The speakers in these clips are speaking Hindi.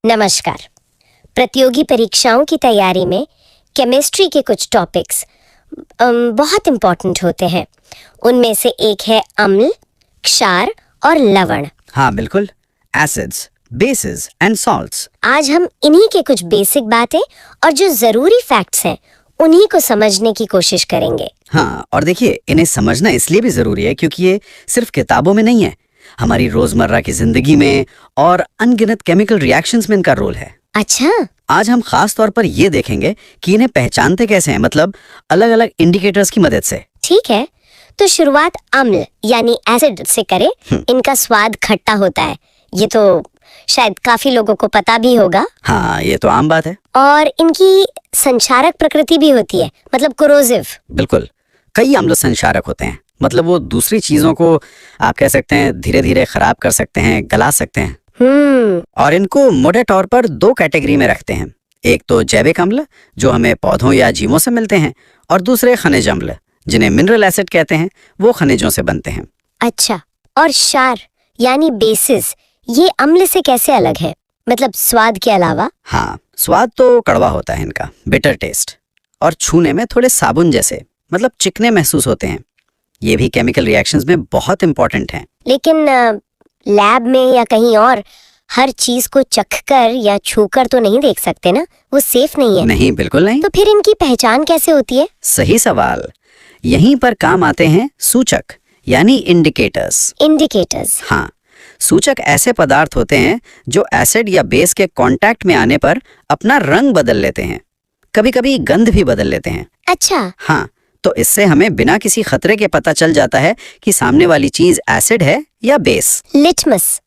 नमस्कार। प्रतियोगी परीक्षाओं की तैयारी में केमिस्ट्री के कुछ टॉपिक्स बहुत इम्पोर्टेंट होते हैं। उनमें से एक है अम्ल, क्षार और लवण। हाँ बिल्कुल, एसिड्स, बेसिस एंड सॉल्ट्स। आज हम इन्हीं के कुछ बेसिक बातें और जो जरूरी फैक्ट्स हैं उन्हीं को समझने की कोशिश करेंगे। हाँ, और देखिए, इन्हें समझना इसलिए भी जरूरी है क्योंकि ये सिर्फ किताबों में नहीं है, हमारी रोजमर्रा की जिंदगी में और अनगिनत केमिकल रिएक्शंस में इनका रोल है। अच्छा, आज हम खास तौर पर ये देखेंगे कि इन्हें पहचानते कैसे हैं, मतलब अलग अलग इंडिकेटर्स की मदद से। ठीक है, तो शुरुआत अम्ल यानी एसिड से करें। इनका स्वाद खट्टा होता है, ये तो शायद काफी लोगों को पता भी होगा। हाँ, ये तो आम बात है। और इनकी संक्षारक प्रकृति भी होती है, मतलब कोरोसिव। बिल्कुल, कई अम्ल संक्षारक होते हैं, मतलब वो दूसरी चीजों को आप कह सकते हैं धीरे धीरे खराब कर सकते हैं, गला सकते हैं। और इनको मोटे तौर पर दो कैटेगरी में रखते हैं। एक तो जैविक अम्ल जो हमें पौधों या जीवों से मिलते हैं, और दूसरे खनिज अम्ल जिन्हें मिनरल एसिड कहते हैं, वो खनिजों से बनते हैं। अच्छा, और क्षार यानी बेसिस, ये अम्ल से कैसे अलग है, मतलब स्वाद के अलावा? हाँ, स्वाद तो कड़वा होता है इनका, बिटर टेस्ट, और छूने में थोड़े साबुन जैसे, मतलब चिकने महसूस होते हैं। ये भी केमिकल रिएक्शंस में बहुत इंपॉर्टेंट हैं। लेकिन लैब में या कहीं और हर चीज को चखकर या छूकर तो नहीं देख सकते ना, वो सेफ नहीं है। नहीं, बिल्कुल नहीं। तो फिर इनकी पहचान कैसे होती है? सही सवाल। यहीं पर काम आते हैं सूचक यानी इंडिकेटर्स। इंडिकेटर्स? हाँ, सूचक ऐसे पदार्थ होते हैं जो एसिड या बेस के कांटेक्ट में आने पर अपना रंग बदल लेते हैं, कभी कभी गंध भी बदल लेते हैं। अच्छा। हाँ, तो इससे हमें बिना किसी खतरे के पता चल जाता है कि सामने वाली चीज एसिड है या बेस। लिटमस,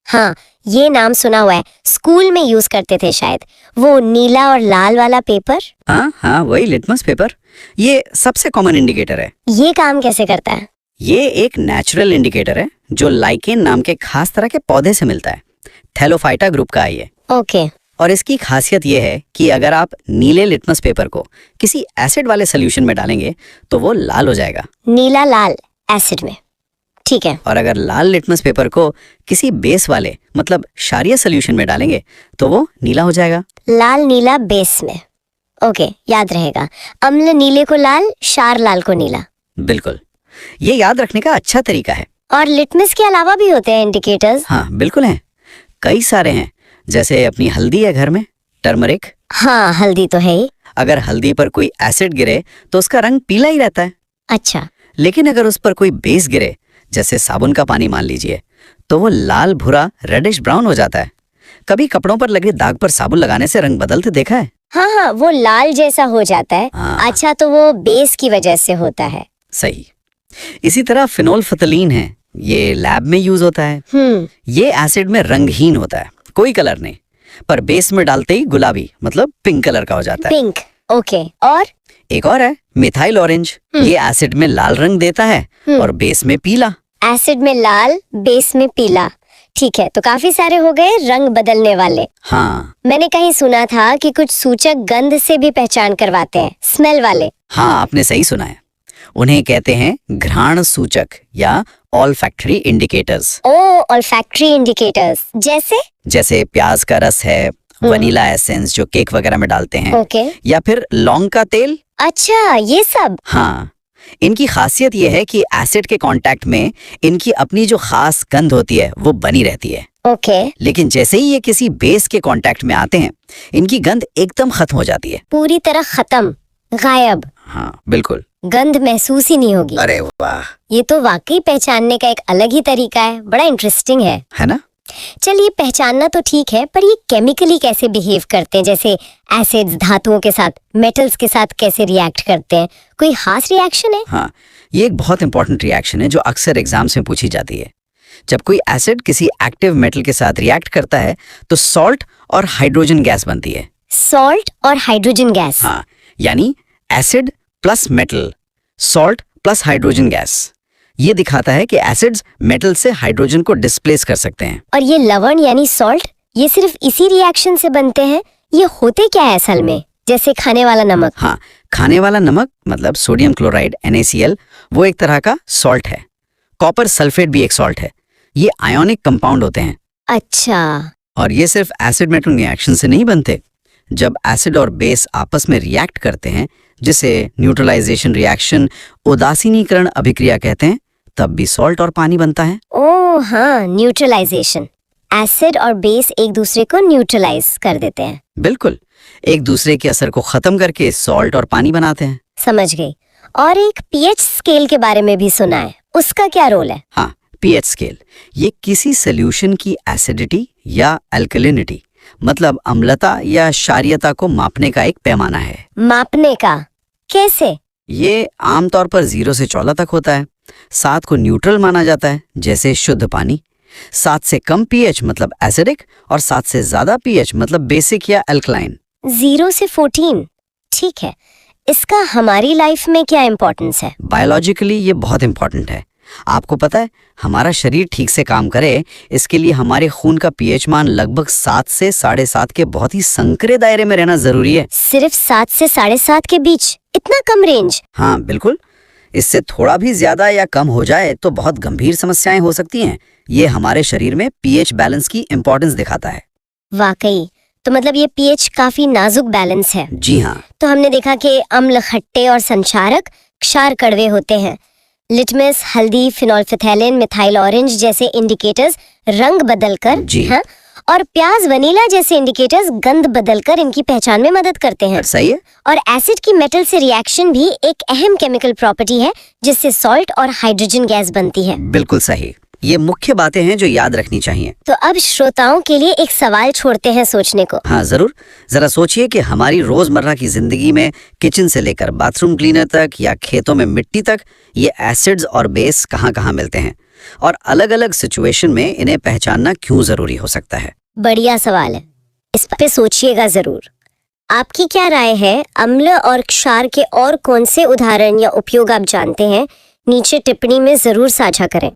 हाँ ये नाम सुना हुआ है, स्कूल में यूज करते थे शायद, वो नीला और लाल वाला पेपर। हाँ, वही लिटमस पेपर। ये सबसे कॉमन इंडिकेटर है। ये काम कैसे करता है? ये एक नेचुरल इंडिकेटर है जो लाइकेन नाम के खास तरह के पौधे से मिलता है। थैलोफाइटा ग्रुप का है ये। ओके। और इसकी खासियत ये है कि अगर आप नीले लिटमस पेपर को किसी एसिड वाले सोल्यूशन में डालेंगे तो वो लाल हो जाएगा। नीला लाल एसिड में, ठीक है। और अगर लाल लिटमस पेपर को किसी बेस वाले मतलब क्षारीय सोल्यूशन में डालेंगे तो वो नीला हो जाएगा। लाल नीला बेस में, ओके, याद रहेगा। अम्ल नीले को लाल, क्षार लाल को नीला। बिल्कुल, ये याद रखने का अच्छा तरीका है। और लिटमस के अलावा भी होते हैं इंडिकेटर्स? हाँ बिल्कुल हैं, कई सारे हैं। जैसे अपनी हल्दी है घर में, टर्मरिक। हाँ, हल्दी तो है ही। अगर हल्दी पर कोई एसिड गिरे तो उसका रंग पीला ही रहता है। अच्छा। लेकिन अगर उस पर कोई बेस गिरे, जैसे साबुन का पानी मान लीजिए, तो वो लाल भूरा रेडिश ब्राउन हो जाता है। कभी कपड़ों पर लगे दाग पर साबुन लगाने से रंग बदलते देखा है? हाँ, वो लाल जैसा हो जाता है। अच्छा, तो वो बेस की वजह से होता है। सही। इसी तरह फिनोल्फथलीन है, ये लैब में यूज होता है। ये एसिड में रंगहीन होता है, कोई कलर नहीं, पर बेस में डालते ही गुलाबी मतलब पिंक कलर का हो जाता है। Pink, okay. और एक और है मिथाइल ऑरेंज। ये एसिड में लाल रंग देता है और बेस में पीला। एसिड में लाल, बेस में पीला, ठीक है। तो काफी सारे हो गए रंग बदलने वाले। हाँ, मैंने कहीं सुना था कि कुछ सूचक गंध से भी पहचान करवाते हैं, स्मेल वाले। हाँ, आपने सही सुना है। उन्हें कहते हैं घ्राण सूचक या ऑल्फैक्टरी इंडिकेटर्स। ऑल्फैक्टरी इंडिकेटर्स जैसे प्याज का रस है, वनीला एसेंस जो केक वगैरह में डालते हैं, ओके। या फिर लौंग का तेल। अच्छा, ये सब। हाँ, इनकी खासियत ये है कि एसिड के कांटेक्ट में इनकी अपनी जो खास गंध होती है वो बनी रहती है। ओके। लेकिन जैसे ही ये किसी बेस के कांटेक्ट में आते हैं, इनकी गंध एकदम खत्म हो जाती है। पूरी तरह खत्म, गायब। हाँ बिल्कुल, गंध महसूस ही नहीं होगी। अरे वाह, ये तो वाकई पहचानने का एक अलग ही तरीका है, बड़ा इंटरेस्टिंग है ना? चलिए, पहचानना तो ठीक है, पर ये केमिकली कैसे बिहेव करते हैं? जैसे एसिड्स धातुओं के साथ, मेटल्स के साथ कैसे रिएक्ट करते हैं? कोई खास रिएक्शन है? हाँ, ये एक बहुत इंपॉर्टेंट रिएक्शन है जो अक्सर एग्जाम्स में पूछी जाती है। जब कोई एसिड किसी एक्टिव मेटल के साथ रिएक्ट करता है तो सॉल्ट और हाइड्रोजन गैस बनती है। सॉल्ट और हाइड्रोजन गैस? हाँ, यानी acid plus metal, salt plus hydrogen gas. ये दिखाता है कि एसिड्स मेटल से हाइड्रोजन को डिस्प्लेस कर सकते हैं। और ये लवण यानी सॉल्ट, ये सिर्फ इसी रिएक्शन से बनते हैं? ये होते क्या है असल में? जैसे खाने वाला नमक? हाँ, खाने वाला नमक मतलब सोडियम क्लोराइड NaCl, वो एक तरह का सॉल्ट है। कॉपर सल्फेट भी एक सॉल्ट है। ये आयोनिक कंपाउंड होते हैं। अच्छा, और ये सिर्फ एसिड मेटल रिएक्शन से नहीं बनते। जब एसिड और बेस आपस में रिएक्ट करते हैं, जिसे न्यूट्रलाइजेशन रिएक्शन, उदासीनीकरण अभिक्रिया कहते हैं, तब भी सॉल्ट और पानी बनता है। ओह हाँ, न्यूट्रलाइजेशन। एसिड और बेस एक दूसरे को न्यूट्रलाइज कर देते हैं। बिल्कुल, एक दूसरे के असर को खत्म करके सॉल्ट और पानी बनाते हैं। समझ गई। और एक पीएच स्केल के बारे में भी सुना है, उसका क्या रोल है? हाँ, पीएच स्केल ये किसी सोल्यूशन की एसिडिटी या अल्कलिनिटी, मतलब अम्लता या क्षारीयता को मापने का एक पैमाना है। मापने का? कैसे? ये आमतौर पर 0 से 14 तक होता है। 7 को न्यूट्रल माना जाता है, जैसे शुद्ध पानी। 7 से कम पीएच मतलब एसिडिक, और 7 से ज्यादा पीएच मतलब बेसिक या अल्कलाइन। 0 से 14, ठीक है। इसका हमारी लाइफ में क्या इम्पोर्टेंस है? बायोलॉजिकली ये बहुत इंपॉर्टेंट है। आपको पता है, हमारा शरीर ठीक से काम करे, इसके लिए हमारे खून का पीएच मान लगभग 7 से 7.5 के बहुत ही संकरे दायरे में रहना जरूरी है। सिर्फ 7 से 7.5 के बीच? इतना कम रेंज? हाँ बिल्कुल, इससे थोड़ा भी ज्यादा या कम हो जाए तो बहुत गंभीर समस्याएं हो सकती हैं। ये हमारे शरीर में पीएच बैलेंस की इम्पोर्टेंस दिखाता है। वाकई, तो मतलब ये पीएच काफी नाजुक बैलेंस है। जी हाँ। तो हमने देखा कि अम्ल खट्टे और संक्षारक, क्षार कड़वे होते हैं। लिटमस, हल्दी, फिनोल्फिथैलिन, मिथाइल ऑरेंज जैसे इंडिकेटर्स रंग बदलकर, जी हाँ, और प्याज, वनीला जैसे इंडिकेटर्स गंध बदलकर इनकी पहचान में मदद करते हैं। सही है। और एसिड की मेटल से रिएक्शन भी एक अहम केमिकल प्रॉपर्टी है, जिससे सॉल्ट और हाइड्रोजन गैस बनती है। बिल्कुल सही। ये मुख्य बातें हैं जो याद रखनी चाहिए। तो अब श्रोताओं के लिए एक सवाल छोड़ते हैं सोचने को। हाँ जरूर। जरा सोचिए कि हमारी रोजमर्रा की जिंदगी में किचन से लेकर बाथरूम क्लीनर तक या खेतों में मिट्टी तक ये एसिड्स और बेस कहाँ कहाँ मिलते हैं, और अलग अलग सिचुएशन में इन्हें पहचानना क्यों जरूरी हो सकता है। बढ़िया सवाल है, इस पे सोचिएगा जरूर। आपकी क्या राय है? अम्ल और क्षार के और कौन से उदाहरण या उपयोग आप जानते हैं? नीचे टिप्पणी में जरूर साझा करें।